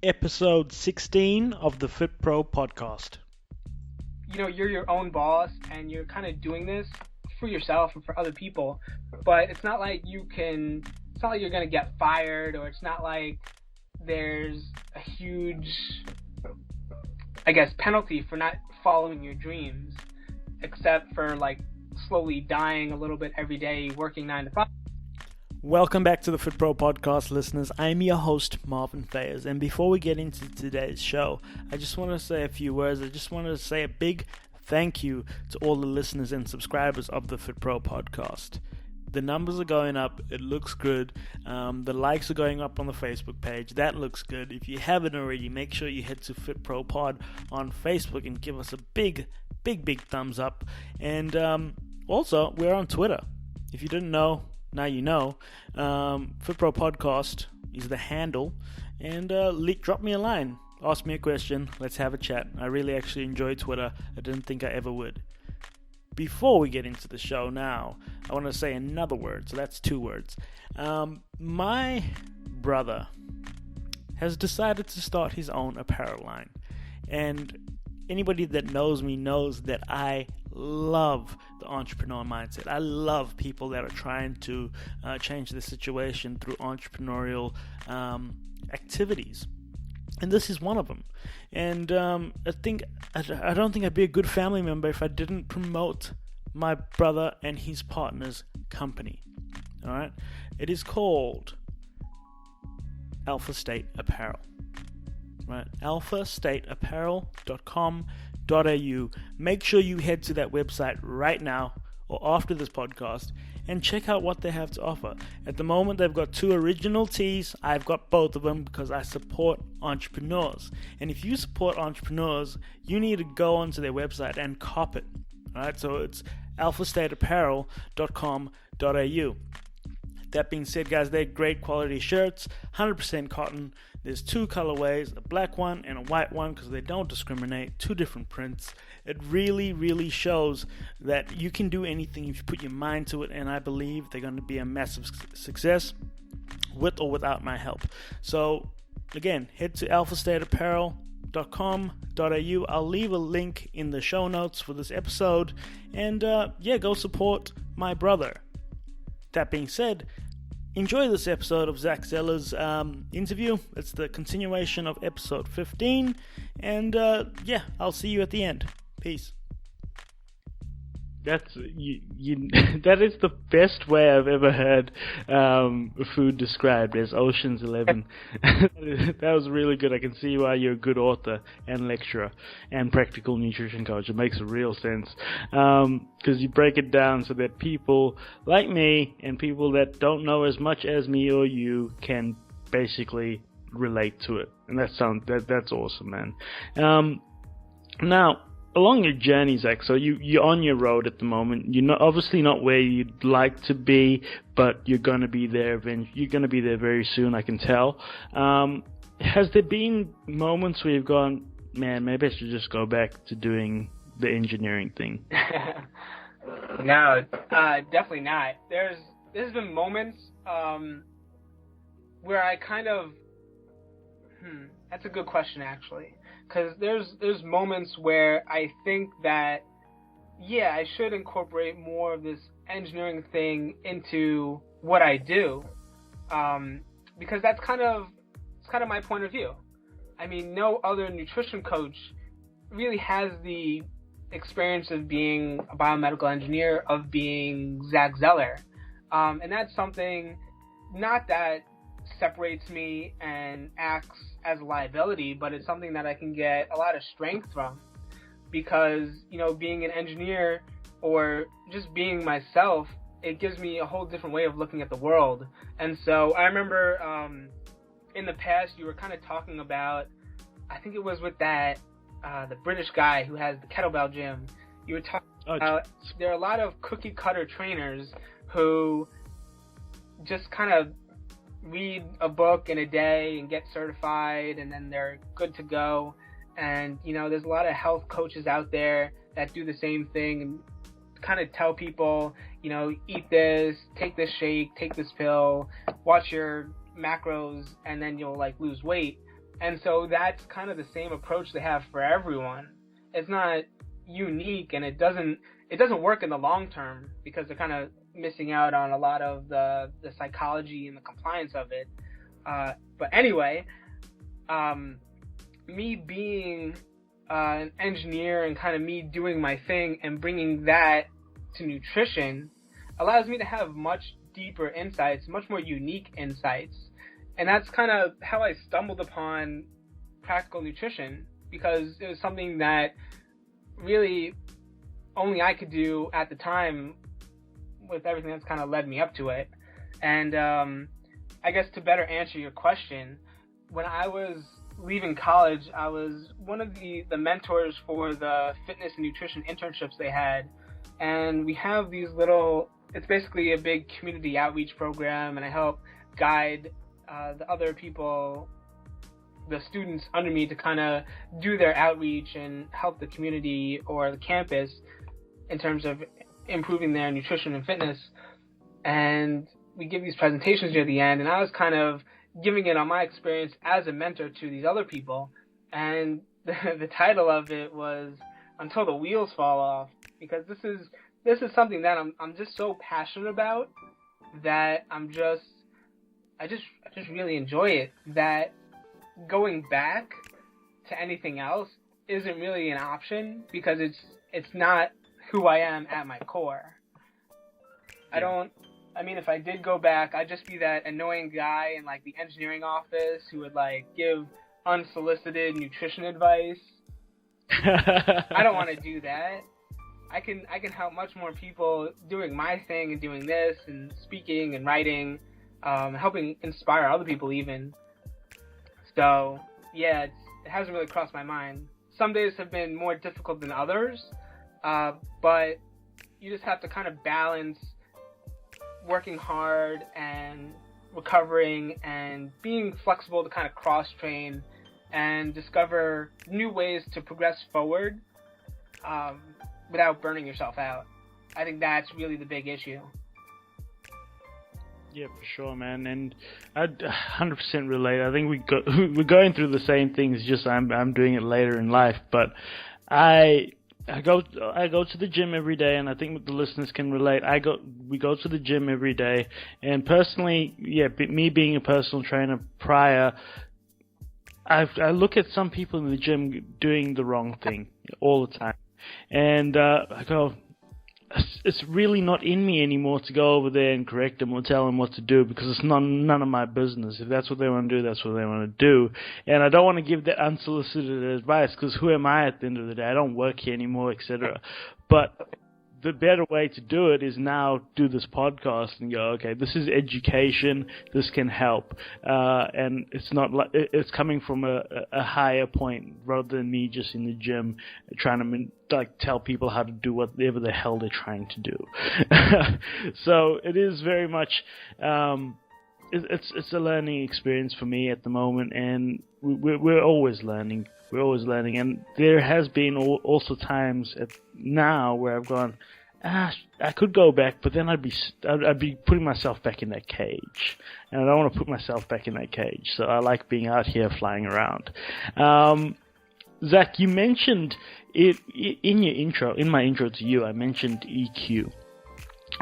episode 16 of the Fit Pro podcast. You're your own boss and you're kind of doing this for yourself and for other people, but it's not like you're going to get fired, or it's not like there's a huge, penalty for not following your dreams, except for like slowly dying a little bit every day, working 9 to 5. Welcome back to the Fit Pro podcast, listeners. I'm your host, Marvin Fayers, and before we get into today's show, I just want to say a few words. I just want to say a big thank you to all the listeners and subscribers of the Fit Pro podcast. The numbers are going up. It looks good. The likes are going up on the Facebook page. That looks good. If you haven't already, make sure you head to Fit Pro Pod on Facebook and give us a big thumbs up. And also, we're on Twitter. If you didn't know, now you know. Fit Pro Podcast is the handle. And drop me a line. Ask me a question. Let's have a chat. I really actually enjoy Twitter. I didn't think I ever would. Before we get into the show now, I want to say another word. So that's 2 words. My brother has decided to start his own apparel line. And anybody that knows me knows that I love the entrepreneur mindset. I love people that are trying to change the situation through entrepreneurial activities. And this is one of them. And I don't think I'd be a good family member if I didn't promote my brother and his partner's company. All right? It is called Alpha State Apparel. Right? alphastateapparel.com.au. Make sure you head to that website right now or after this podcast and check out what they have to offer. At the moment, they've got 2 original tees. I've got both of them because I support entrepreneurs. And if you support entrepreneurs, you need to go onto their website and cop it. All right? So it's alphastateapparel.com.au. That being said, guys, they're great quality shirts, 100% cotton. There's 2 colorways, a black one and a white one, because they don't discriminate. 2 different prints. It really shows that you can do anything if you put your mind to it, and I believe they're going to be a massive success with or without my help. So again, head to alphastateapparel.com.au. I'll leave a link in the show notes for this episode, and go support my brother. That being said, enjoy this episode of Zack Zeller's interview. It's the continuation of episode 15. And I'll see you at the end. Peace. That is the best way I've ever heard food described, as Ocean's 11. That was really good. I can see why you're a good author and lecturer and practical nutrition coach. It makes real sense because you break it down so that people like me and people that don't know as much as me or you can basically relate to it. And that's awesome, man. Now, along your journey, Zach, so you're on your road at the moment. You're obviously not where you'd like to be, but you're going to be there. You're going to be there very soon, I can tell. Has there been moments where you've gone, man, maybe I should just go back to doing the engineering thing? No, definitely not. There's been moments where I kind of... that's a good question, actually. Because there's moments where I think that, I should incorporate more of this engineering thing into what I do, because it's kind of my point of view. I mean, no other nutrition coach really has the experience of being a biomedical engineer, of being Zack Zeller, and that's something not that separates me and acts as a liability, but it's something that I can get a lot of strength from, because being an engineer or just being myself, it gives me a whole different way of looking at the world. And so I remember in the past you were kind of talking about, I think it was with that the British guy who has the kettlebell gym. You were talking about there are a lot of cookie cutter trainers who just kind of read a book in a day and get certified, and then they're good to go. And there's a lot of health coaches out there that do the same thing and kind of tell people, eat this, take this shake, take this pill, watch your macros, and then you'll lose weight. And so that's kind of the same approach they have for everyone. It's not unique, and it doesn't work in the long term because they're kind of missing out on a lot of the psychology and the compliance of it. But anyway, me being an engineer and kind of me doing my thing and bringing that to nutrition allows me to have much deeper insights, much more unique insights. And that's kind of how I stumbled upon practical nutrition, because it was something that really only I could do at the time with everything that's kind of led me up to it. And I guess to better answer your question, when I was leaving college, I was one of the mentors for the fitness and nutrition internships they had. And we have these it's basically a big community outreach program, and I help guide the other people, the students under me, to kind of do their outreach and help the community or the campus in terms of improving their nutrition and fitness. And we give these presentations near the end, and I was kind of giving it on my experience as a mentor to these other people. And the title of it was Until the Wheels Fall Off, because this is something that I'm just so passionate about that I just really enjoy it, that going back to anything else isn't really an option, because it's not who I am at my core. If I did go back, I'd just be that annoying guy in like the engineering office who would like give unsolicited nutrition advice. I don't want to do that. I can help much more people doing my thing and doing this and speaking and writing, helping inspire other people even. So yeah, it hasn't really crossed my mind. Some days have been more difficult than others, but you just have to kind of balance working hard and recovering and being flexible to kind of cross-train and discover new ways to progress forward without burning yourself out. I think that's really the big issue. Yeah, for sure, man, and I 100% relate. I think we're going through the same things. Just I'm doing it later in life, but I go to the gym every day, and I think the listeners can relate. We go to the gym every day, and personally, me being a personal trainer prior, I look at some people in the gym doing the wrong thing all the time, and I go, it's really not in me anymore to go over there and correct them or tell them what to do, because it's none of my business. If that's what they want to do, that's what they want to do. And I don't want to give that unsolicited advice, because who am I at the end of the day? I don't work here anymore, etc. But the better way to do it is now do this podcast and go, okay, this is education, this can help, and it's not like it's coming from a higher point rather than me just in the gym trying to tell people how to do whatever the hell they're trying to do. So it is very much it's a learning experience for me at the moment, and we're always learning. We're always learning, and there has been also times now where I've gone, I could go back, but then I'd be putting myself back in that cage, and I don't want to put myself back in that cage. So I like being out here flying around. Zach, you mentioned it in your intro. In my intro to you, I mentioned EQ,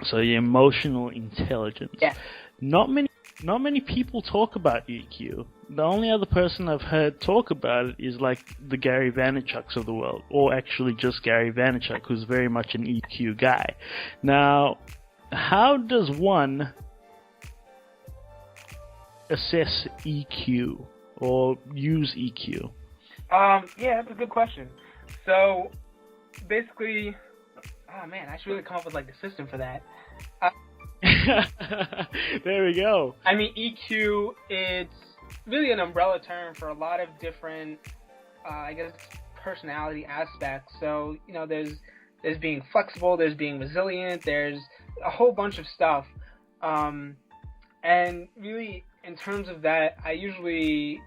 so your emotional intelligence. Yeah. Not many people talk about EQ. The only other person I've heard talk about it is like the Gary Vaynerchuks of the world, or actually just Gary Vaynerchuk, who's very much an EQ guy. Now, how does one assess EQ or use EQ? Yeah, that's a good question. So, basically, oh man, I should really come up with like the system for that. There we go. I mean, EQ, it's really an umbrella term for a lot of different, personality aspects. So, there's being flexible, there's being resilient, there's a whole bunch of stuff. And really, in terms of that, I usually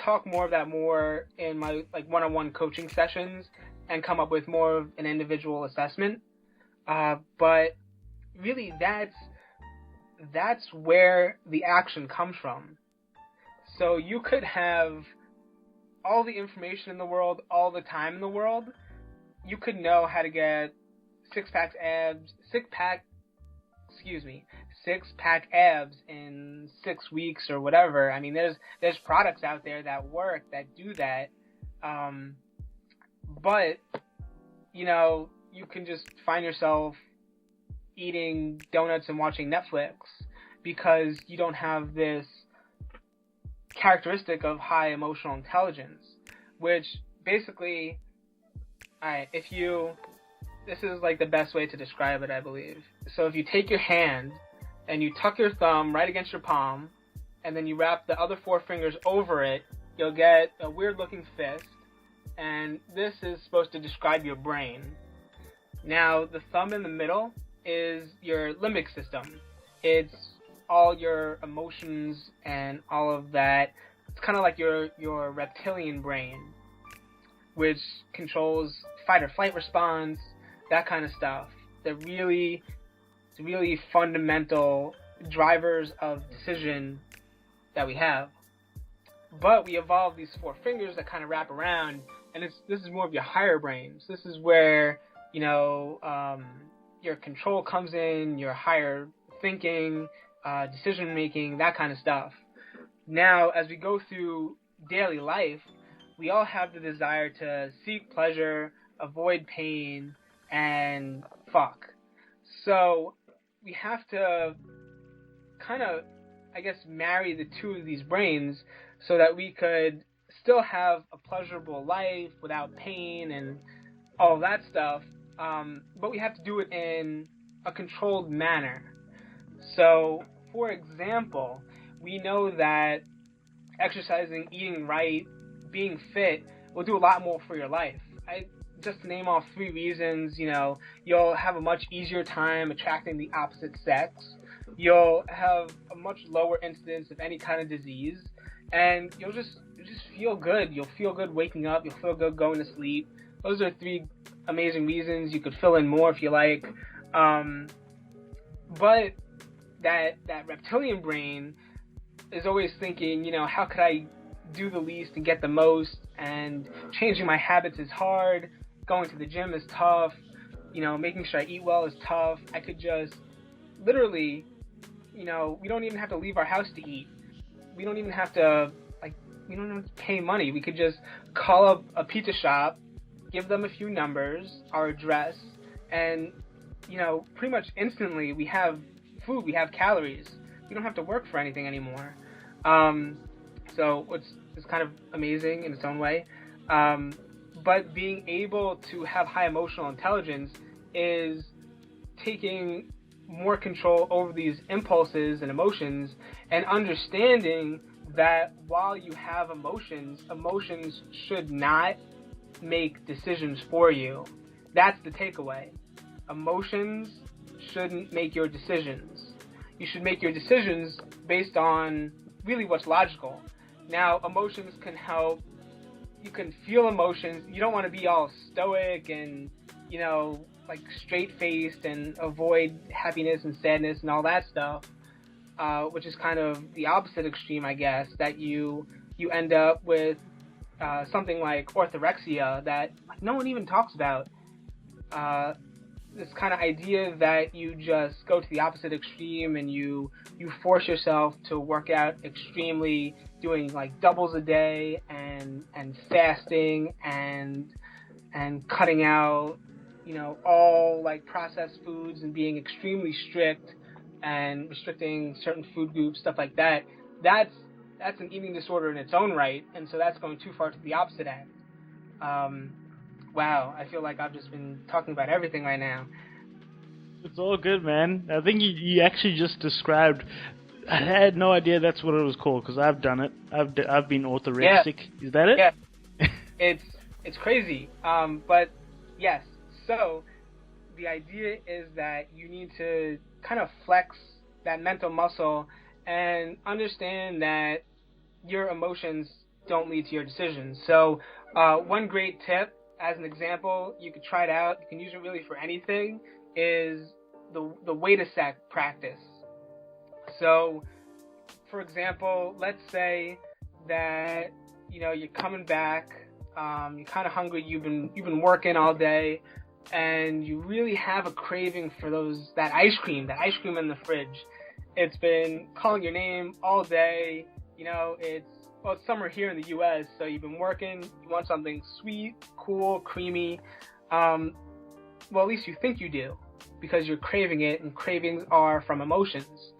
talk more of that more in my one-on-one coaching sessions and come up with more of an individual assessment. But really, that's where the action comes from. So you could have all the information in the world, all the time in the world, you could know how to get six-pack abs in 6 weeks or whatever. I mean, there's products out there that work, that do that. But, you know, you can just find yourself eating donuts and watching Netflix because you don't have this characteristic of high emotional intelligence, which basically, alright, this is like the best way to describe it, I believe. So if you take your hand and you tuck your thumb right against your palm, and then you wrap the other 4 fingers over it, you'll get a weird looking fist, and this is supposed to describe your brain. Now, the thumb in the middle is your limbic system. It's all your emotions and all of that. It's kind of like your reptilian brain, which controls fight or flight response, that kind of stuff. They're really fundamental drivers of decision that we have. But we evolved these 4 fingers that kind of wrap around, and this is more of your higher brains. This is where, you know, your control comes in, your higher thinking, decision making, that kind of stuff. Now, as we go through daily life, we all have the desire to seek pleasure, avoid pain, and fuck. So we have to kind of, I guess, marry the 2 of these brains so that we could still have a pleasurable life without pain and all of that stuff. But we have to do it in a controlled manner. So, for example, we know that exercising, eating right, being fit will do a lot more for your life. Just to name off 3 reasons, you know, you'll have a much easier time attracting the opposite sex. You'll have a much lower incidence of any kind of disease, and you'll just feel good. You'll feel good waking up. You'll feel good going to sleep. Those are 3 amazing reasons. You could fill in more if you like. But that reptilian brain is always thinking, you know, how could I do the least and get the most? And changing my habits is hard. Going to the gym is tough. You know, making sure I eat well is tough. I could just literally, you know, we don't even have to leave our house to eat. We don't even have to, we don't have to pay money. We could just call up a pizza shop, give them a few numbers, our address, and, you know, pretty much instantly we have food, we have calories. We don't have to work for anything anymore. So it's kind of amazing in its own way. But being able to have high emotional intelligence is taking more control over these impulses and emotions, and understanding that while you have emotions should not make decisions for you. That's the takeaway. Emotions shouldn't make your decisions. You should make your decisions based on really what's logical. Now, emotions can help. You can feel emotions. You don't want to be all stoic and, you know, like straight-faced and avoid happiness and sadness and all that stuff, which is kind of the opposite extreme, I guess, that you end up with something like orthorexia that no one even talks about. This kind of idea that you just go to the opposite extreme and you force yourself to work out extremely, doing like doubles a day and fasting and cutting out, you know, all like processed foods and being extremely strict and restricting certain food groups, stuff like that. That's an eating disorder in its own right, and so that's going too far to the opposite end. Wow, I feel like I've just been talking about everything right now. It's all good, man. I think you actually just described. I had no idea that's what it was called, because I've done it. I've been orthorexic. Yeah. Is that it? Yeah. It's crazy. But yes. So the idea is that you need to kind of flex that mental muscle and understand that your emotions don't lead to your decisions. So one great tip, as an example, you could try it out. You can use it really for anything. Is the wait a sec practice. So, for example, let's say that you're coming back, you're kind of hungry, you've been working all day, and you really have a craving for that ice cream in the fridge. It's been calling your name all day. It's summer here in the U.S., so you've been working, you want something sweet, cool, creamy. Well, at least you think you do, because you're craving it, and cravings are from emotions.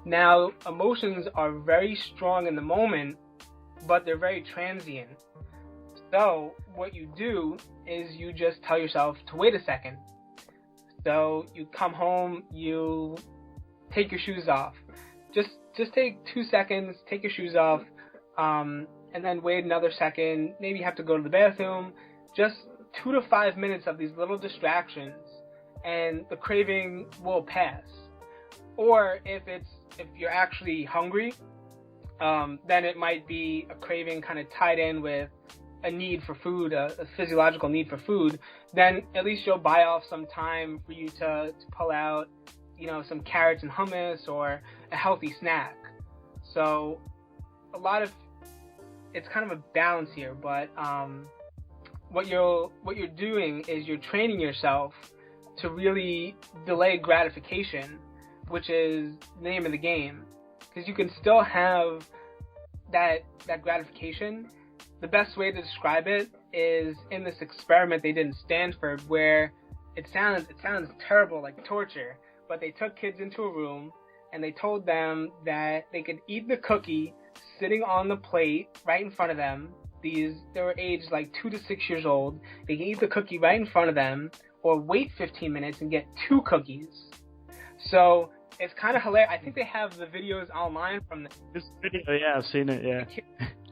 Now, emotions are very strong in the moment, but they're very transient. So what you do is you just tell yourself to wait a second. So you come home, you take your shoes off. Just take 2 seconds, take your shoes off, and then wait another second. Maybe you have to go to the bathroom. Just 2 to 5 minutes of these little distractions, and the craving will pass. Or if you're actually hungry, then it might be a craving kind of tied in with a need for food, a physiological need for food. Then at least you'll buy off some time for you to pull out, some carrots and hummus or a healthy snack. So it's kind of a balance here, but what you're doing is you're training yourself to really delay gratification, which is the name of the game, because you can still have that gratification. The best way to describe it is in this experiment they did in Stanford, where it sounds terrible, like torture, but they took kids into a room and they told them that they could eat the cookie sitting on the plate right in front of them. They were aged like 2 to 6 years old. They can eat the cookie right in front of them, or wait 15 minutes and get 2 cookies. So it's kind of hilarious. I think they have the videos online from this video. Yeah, I've seen it. Yeah,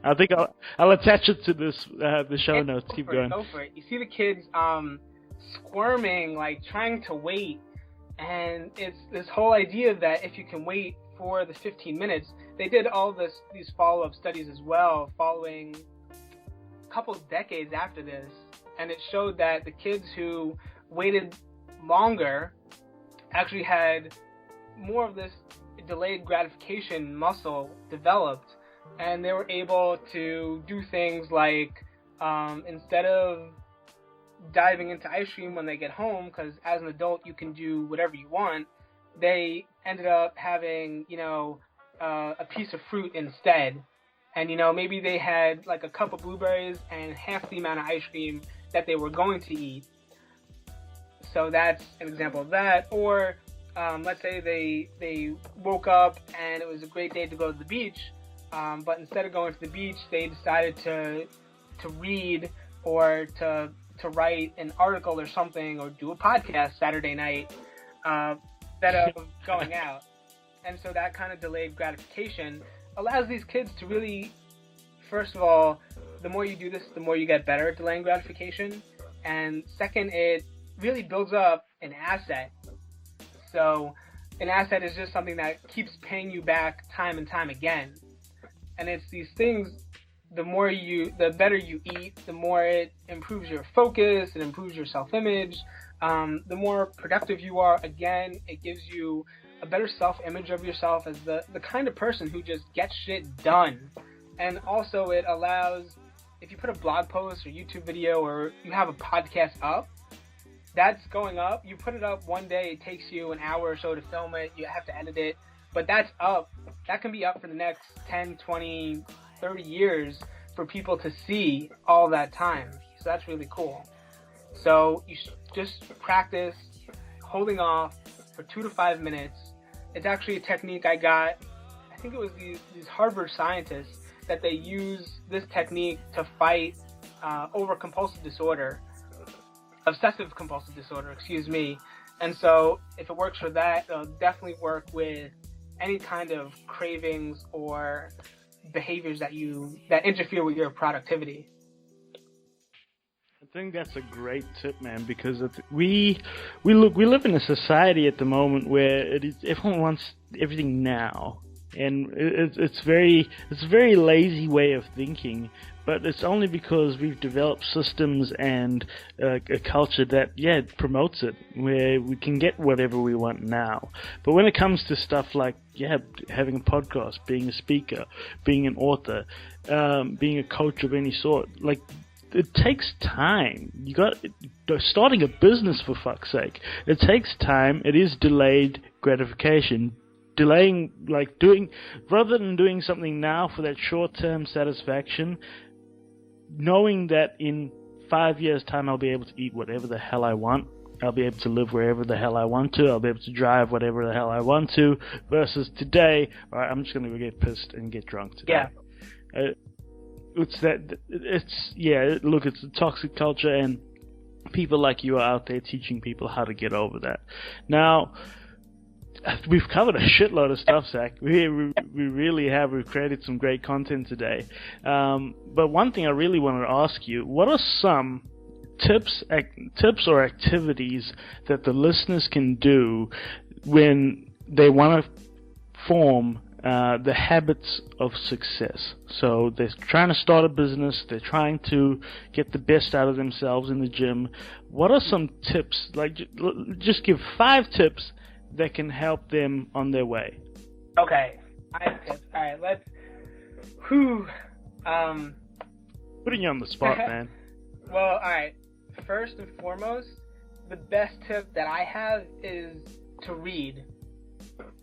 I think I'll attach it to this the show notes. Keep going. Go for it. You see the kids squirming, like trying to wait, and it's this whole idea that if you can wait for the 15 minutes, they did all these follow-up studies as well, following a couple of decades after this, and it showed that the kids who waited longer actually had more of this delayed gratification muscle developed, and they were able to do things like instead of diving into ice cream when they get home, because as an adult you can do whatever you want, they ended up having a piece of fruit instead, and maybe they had like a cup of blueberries and half the amount of ice cream that they were going to eat. So that's an example of that. Or let's say they woke up and it was a great day to go to the beach, but instead of going to the beach, they decided to read or to write an article or something, or do a podcast Saturday night instead of going out. And so that kind of delayed gratification allows these kids to really, first of all, the more you do this, the more you get better at delaying gratification. And second, it really builds up an asset. So an asset is just something that keeps paying you back time and time again. And it's these things, the better you eat, the more it improves your focus, it improves your self-image, the more productive you are. Again, it gives you a better self-image of yourself as the kind of person who just gets shit done. And also it allows, if you put a blog post or YouTube video, or you have a podcast up, that's going up. You put it up one day, it takes you an hour or so to film it, you have to edit it, but that's up. That can be up for the next 10, 20, 30 years for people to see all that time. So that's really cool. So you just practice holding off for 2 to 5 minutes. It's actually a technique I got, I think it was these Harvard scientists, that they use this technique to fight obsessive compulsive disorder, And so if it works for that, it'll definitely work with any kind of cravings or behaviors that interfere with your productivity. I think that's a great tip, man, because we live in a society at the moment where everyone wants everything now. and it's a very lazy way of thinking. But it's only because we've developed systems and a culture that promotes it, where we can get whatever we want now. But when it comes to stuff like having a podcast, being a speaker, being an author, being a coach of any sort, like, it takes time. Starting a business, for fuck's sake. It takes time. It is delayed gratification. Rather than doing something now for that short-term satisfaction, knowing that in 5 years' time I'll be able to eat whatever the hell I want. I'll be able to live wherever the hell I want to. I'll be able to drive whatever the hell I want to. Versus today, all right, I'm just going to get pissed and get drunk today. Yeah. It's a toxic culture, and people like you are out there teaching people how to get over that. Now, we've covered a shitload of stuff, Zach. We really have. We've created some great content today. But one thing I really wanted to ask you, what are some tips or activities that the listeners can do when they want to form the habits of success? So they're trying to start a business, they're trying to get the best out of themselves in the gym. What are some tips? Like, just give 5 tips that can help them on their way. Okay, 5 tips. All right, let's. Putting you on the spot, man. Well, all right. First and foremost, the best tip that I have is to read.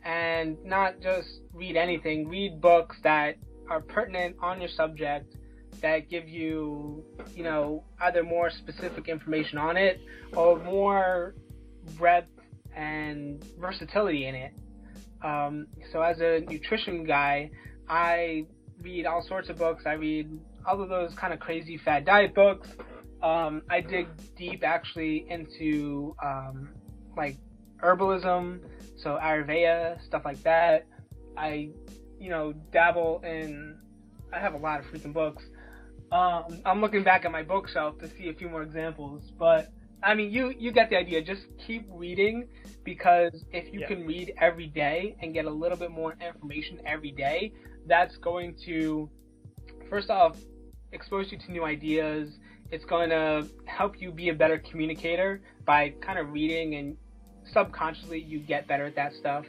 And not just read anything. Read books that are pertinent on your subject, that give you, either more specific information on it or more breadth and versatility in it. So as a nutrition guy, I read all sorts of books. I read all of those kind of crazy fad diet books. I dig deep actually into like herbalism, so Ayurveda, stuff like that. I dabble in, I have a lot of freaking books. I'm looking back at my bookshelf to see a few more examples, but I mean, you get the idea. Just keep reading, because if you can read every day and get a little bit more information every day, that's going to, first off, expose you to new ideas. It's going to help you be a better communicator by kind of reading, and subconsciously you get better at that stuff.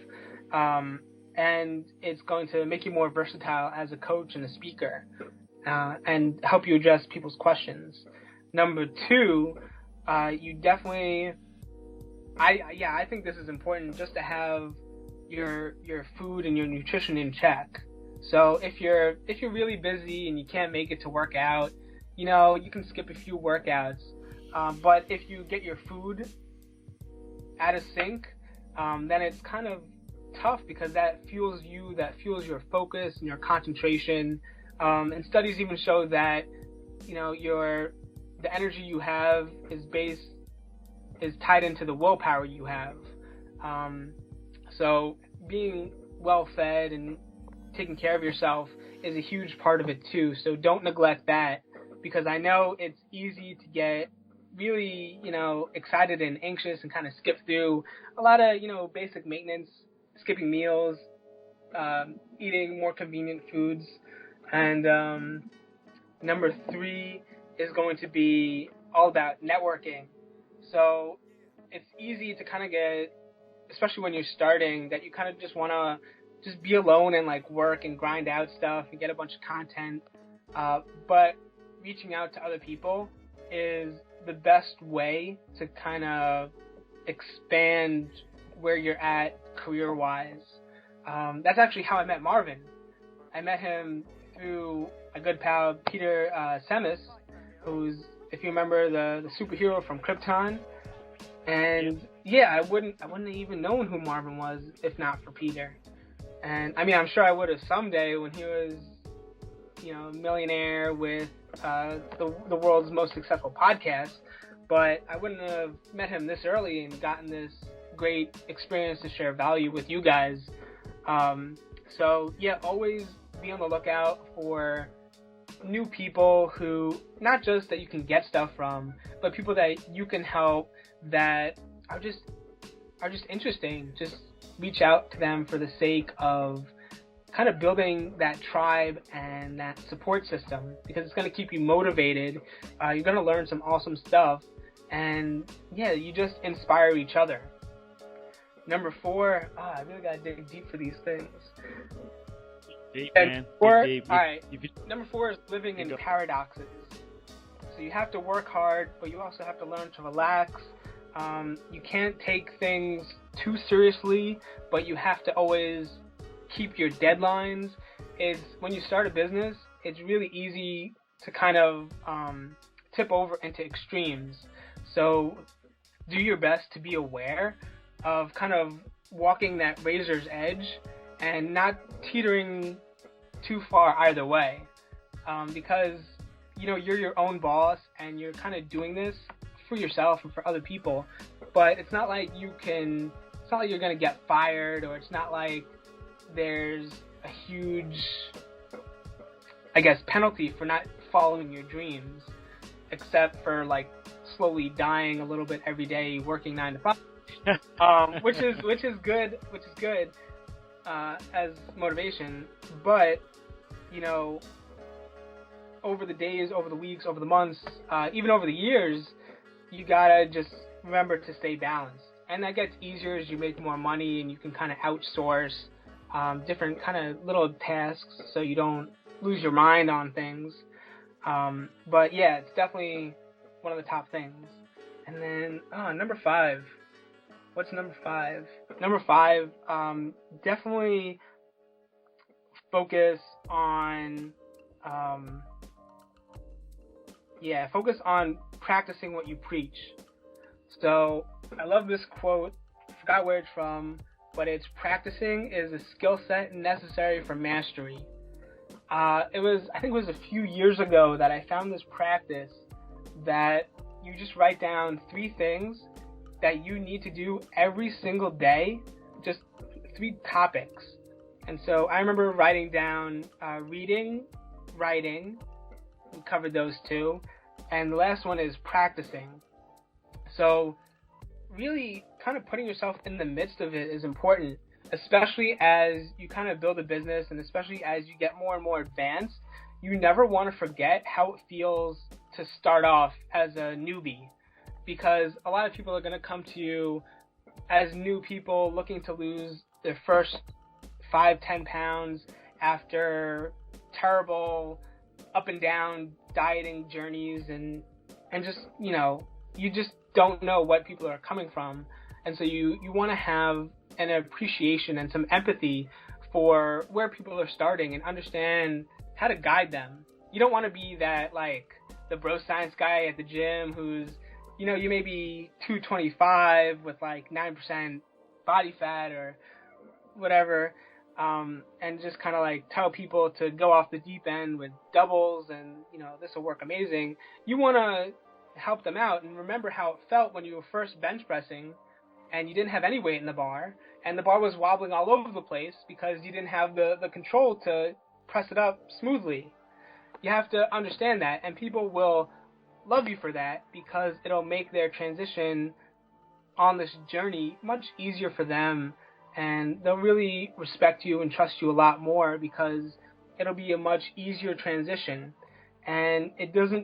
And it's going to make you more versatile as a coach and a speaker, and help you address people's questions. Number 2, you definitely, I think this is important, just to have your food and your nutrition in check. So if you're really busy and you can't make it to work out, you can skip a few workouts. But if you get your food out of sync, then it's kind of tough, because that fuels you, that fuels your focus and your concentration. And studies even show that, the energy you have is tied into the willpower you have. So being well fed and taking care of yourself is a huge part of it too. So don't neglect that, because I know it's easy to get really, excited and anxious and kind of skip through a lot of, basic maintenance, skipping meals, eating more convenient foods. And number 3 is going to be all about networking. So it's easy to kind of get, especially when you're starting, that you kind of just want to just be alone and like work and grind out stuff and get a bunch of content. But reaching out to other people is the best way to kind of expand where you're at career-wise. That's actually how I met Marvin. I met him through a good pal, Peter Semis, who's, if you remember, the superhero from Krypton. And I wouldn't have even known who Marvin was if not for Peter. And I mean, I'm sure I would have someday when he was, a millionaire with the world's most successful podcast. But I wouldn't have met him this early and gotten this great experience to share value with you guys. So always be on the lookout for new people who, not just that you can get stuff from, but people that you can help that are just interesting. Just reach out to them for the sake of kind of building that tribe and that support system, because it's going to keep you motivated. You're going to learn some awesome stuff, and yeah, you just inspire each other. Number 4, I really got to dig deep for these things. Deep, and man. Deep. Deep. All right. Number 4 is living in paradoxes. So you have to work hard, but you also have to learn to relax. You can't take things too seriously, but you have to always keep your deadlines. When you start a business, it's really easy to kind of tip over into extremes. So do your best to be aware of kind of walking that razor's edge and not teetering too far either way, because you're your own boss and you're kind of doing this for yourself and for other people, but it's not like you're gonna get fired, or it's not like there's a huge, I guess, penalty for not following your dreams, except for like slowly dying a little bit every day, working 9 to 5, which is good as motivation. But over the days, over the weeks, over the months, even over the years, you gotta just remember to stay balanced. And that gets easier as you make more money and you can kind of outsource different kind of little tasks so you don't lose your mind on things. But yeah, it's definitely one of the top things. And then number 5. What's number 5? Number 5, definitely focus on practicing what you preach. So I love this quote. I forgot where it's from, but it's practicing is a skill set necessary for mastery. I think it was a few years ago that I found this practice that you just write down 3 things that you need to do every single day, just 3 topics. And so I remember writing down reading, writing, we covered those 2, and the last one is practicing. So really kind of putting yourself in the midst of it is important, especially as you kind of build a business and especially as you get more and more advanced. You never want to forget how it feels to start off as a newbie, because a lot of people are going to come to you as new people looking to lose their first 5-10 pounds after terrible up and down dieting journeys, and just you just don't know what people are coming from, and so you want to have an appreciation and some empathy for where people are starting and understand how to guide them. You don't want to be that like the bro science guy at the gym who's you may be 225 with like 9% body fat or whatever, and just kind of like tell people to go off the deep end with doubles and this will work amazing. You want to help them out and remember how it felt when you were first bench pressing and you didn't have any weight in the bar and the bar was wobbling all over the place because you didn't have the control to press it up smoothly. You have to understand that, and people will love you for that because it'll make their transition on this journey much easier for them, and they'll really respect you and trust you a lot more because it'll be a much easier transition. And it really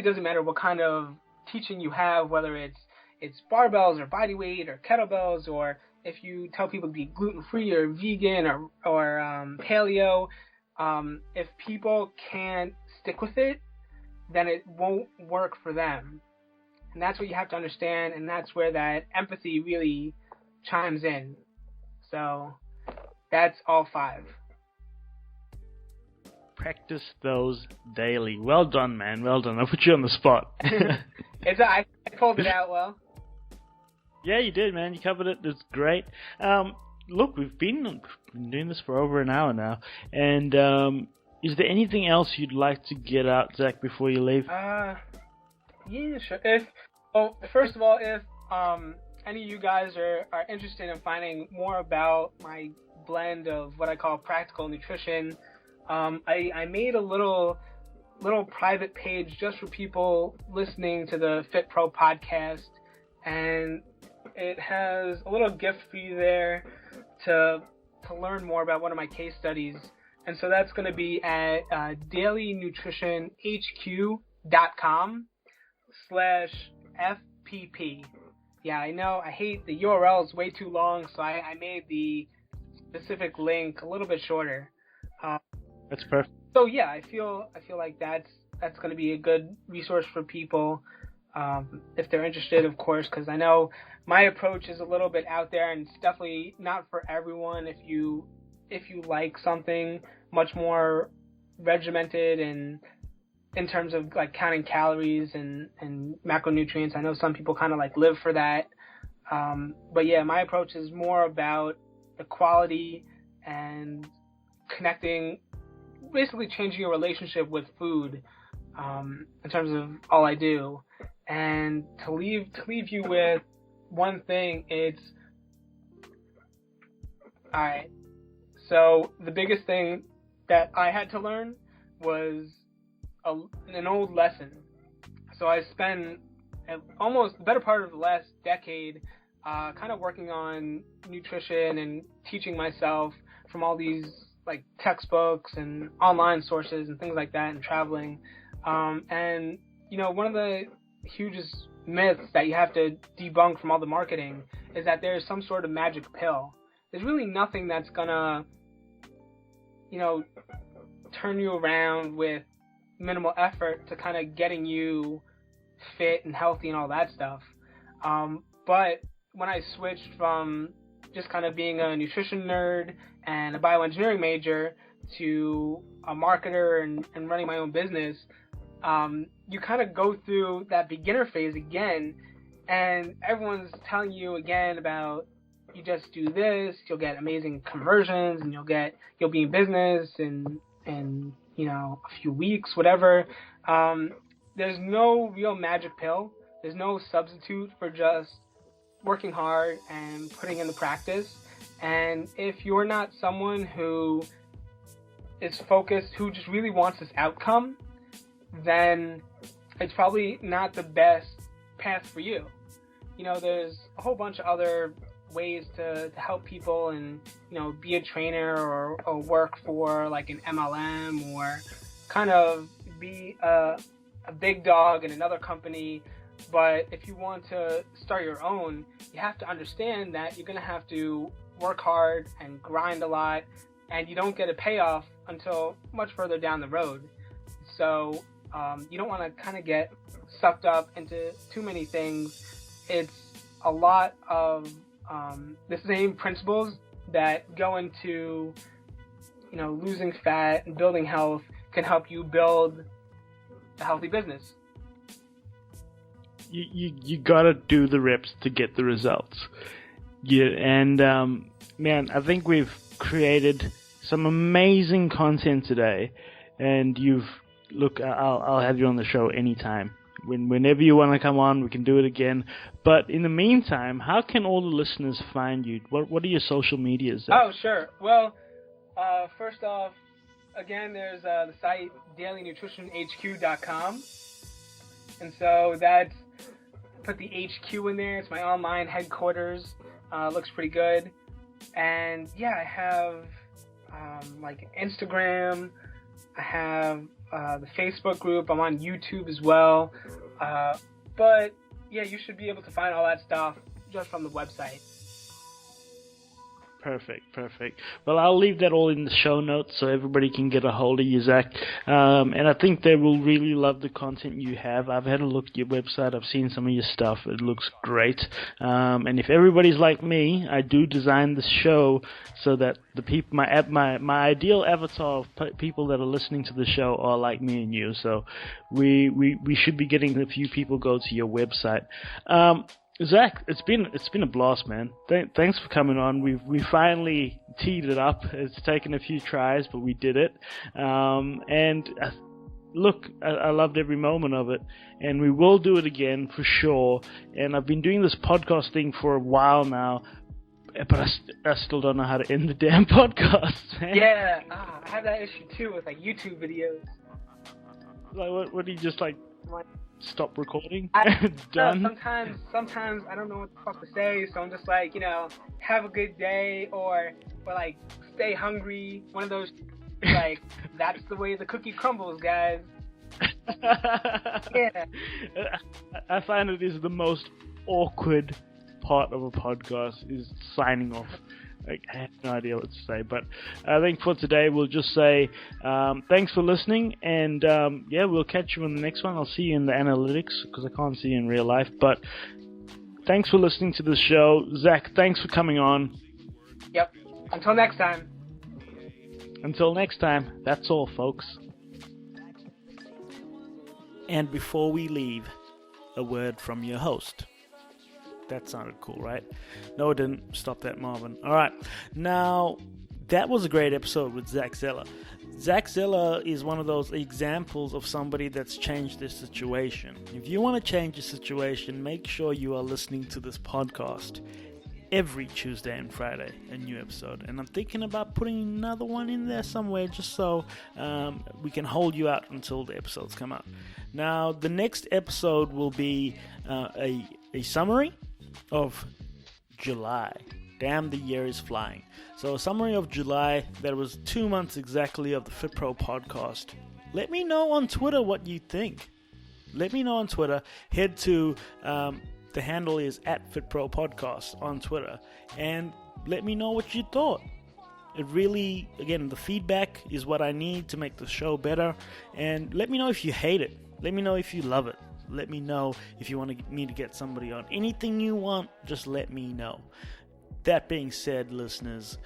doesn't matter what kind of teaching you have, whether it's barbells or body weight or kettlebells, or if you tell people to be gluten-free or vegan or paleo. If people can't stick with it, then it won't work for them. And that's what you have to understand, and that's where that empathy really chimes in. So that's all 5. Practice those daily. Well done, man. Well done. I put you on the spot. I pulled it out well. Yeah, you did, man. You covered it. It's great. Look, we've been doing this for over an hour now, and is there anything else you'd like to get out, Zach, before you leave? Yeah, sure. First of all, if any of you guys are interested in finding more about my blend of what I call practical nutrition, I made a little private page just for people listening to the Fit Pro podcast, and it has a little gift for you there to to learn more about one of my case studies. And so that's going to be at dailynutritionhq.com/FPP. Yeah, I know, I hate the URL is way too long, so I made the specific link a little bit shorter. That's perfect. So yeah, I feel like that's going to be a good resource for people if they're interested, of course, because I know my approach is a little bit out there, and it's definitely not for everyone. If you like something much more regimented and in terms of like counting calories and macronutrients, I know some people kind of like live for that. But yeah, my approach is more about the quality and connecting, basically changing your relationship with food in terms of all I do. And to leave you with one thing, it's alright. So the biggest thing that I had to learn was an old lesson. So I spent almost the better part of the last decade kind of working on nutrition and teaching myself from all these like textbooks and online sources and things like that, and traveling. And you know, one of the hugest myths that you have to debunk from all the marketing is that there's some sort of magic pill. There's really nothing that's gonna, you know, turn you around with minimal effort to kind of getting you fit and healthy and all that stuff. But when I switched from just kind of being a nutrition nerd and a bioengineering major to a marketer and running my own business, you kind of go through that beginner phase again, and everyone's telling you again about, you just do this, you'll get amazing conversions, and you'll be in business in you know, a few weeks, whatever. There's no real magic pill. There's no substitute for just working hard and putting in the practice. And if you're not someone who is focused, who just really wants this outcome, then it's probably not the best path for you. You know, there's a whole bunch of other ways to help people and, you know, be a trainer or work for like an MLM, or kind of be a big dog in another company. But if you want to start your own, you have to understand that you're going to have to work hard and grind a lot, and you don't get a payoff until much further down the road. So you don't want to kind of get sucked up into too many things. It's a lot of the same principles that go into, you know, losing fat and building health can help you build a healthy business. You gotta do the reps to get the results. Yeah, and man, I think we've created some amazing content today, and I'll have you on the show anytime. Whenever you want to come on, we can do it again. But in the meantime, how can all the listeners find you? What are your social medias? Oh, sure. Well, first off, again, there's the site dailynutritionhq.com. And so that's, put the HQ in there. It's my online headquarters. Looks pretty good. And yeah, I have like Instagram. I have the Facebook group. I'm on YouTube as well. But yeah, you should be able to find all that stuff just from the website. Perfect. Well, I'll leave that all in the show notes so everybody can get a hold of you, Zack. And I think they will really love the content you have. I've had a look at your website. I've seen some of your stuff. It looks great. And if everybody's like me, I do design the show so that the people, my ideal avatar of people that are listening to the show are like me and you. So we should be getting a few people go to your website. Zack, it's been a blast, man. Thanks for coming on. We finally teed it up. It's taken a few tries, but we did it. And look, I loved every moment of it, and we will do it again for sure. And I've been doing this podcast thing for a while now, but I still don't know how to end the damn podcast, man. Yeah, I have that issue too with like YouTube videos. Like, what do you just like? stop recording. It's done. Sometimes I don't know what the fuck to say, so I'm just like, have a good day, or like, stay hungry. One of those, like, that's the way the cookie crumbles, guys. Yeah. I find it is the most awkward part of a podcast is signing off. I have no idea what to say, but I think for today we'll just say thanks for listening, and we'll catch you on the next one. I'll see you in the analytics because I can't see you in real life, but thanks for listening to the show. Zach, thanks for coming on. Yep. Until next time. Until next time, that's all, folks. And before we leave, a word from your host. That sounded cool, right? No, it didn't. Stop that, Marvin. All right. Now, that was a great episode with Zack Zeller. Zack Zeller is one of those examples of somebody that's changed their situation. If you want to change your situation, make sure you are listening to this podcast every Tuesday and Friday, a new episode. And I'm thinking about putting another one in there somewhere just so we can hold you out until the episodes come out. Now, the next episode will be a summary of July. Damn, the year is flying. So a summary of July, that was 2 months exactly of the FitPro podcast. Let me know on Twitter what you think. Let me know on Twitter. Head to the handle is @FitPro Podcast on Twitter, and let me know what you thought. It really, again, the feedback is what I need to make the show better, and let me know if you hate it. Let me know if you love it. Let me know if you want me to get somebody on. Anything you want, just let me know. That being said, listeners,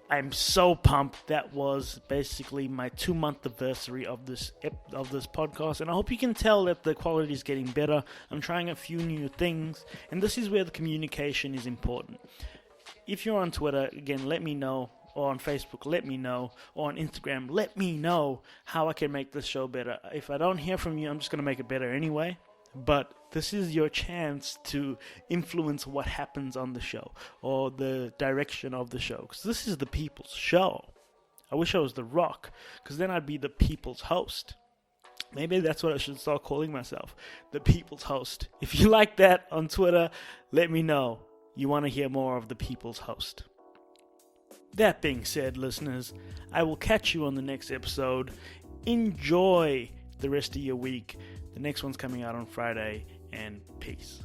I'm so pumped. That was basically my 2-month anniversary of this podcast, and I hope you can tell that the quality is getting better. I'm trying a few new things, and this is where the communication is important. If you're on Twitter, again, let me know, or on Facebook, let me know, or on Instagram, let me know how I can make this show better. If I don't hear from you, I'm just going to make it better anyway. But this is your chance to influence what happens on the show or the direction of the show. Because this is the people's show. I wish I was The Rock, because then I'd be the people's host. Maybe that's what I should start calling myself, the people's host. If you like that on Twitter, let me know. You want to hear more of the people's host. That being said, listeners, I will catch you on the next episode. Enjoy the rest of your week. The next one's coming out on Friday, and peace.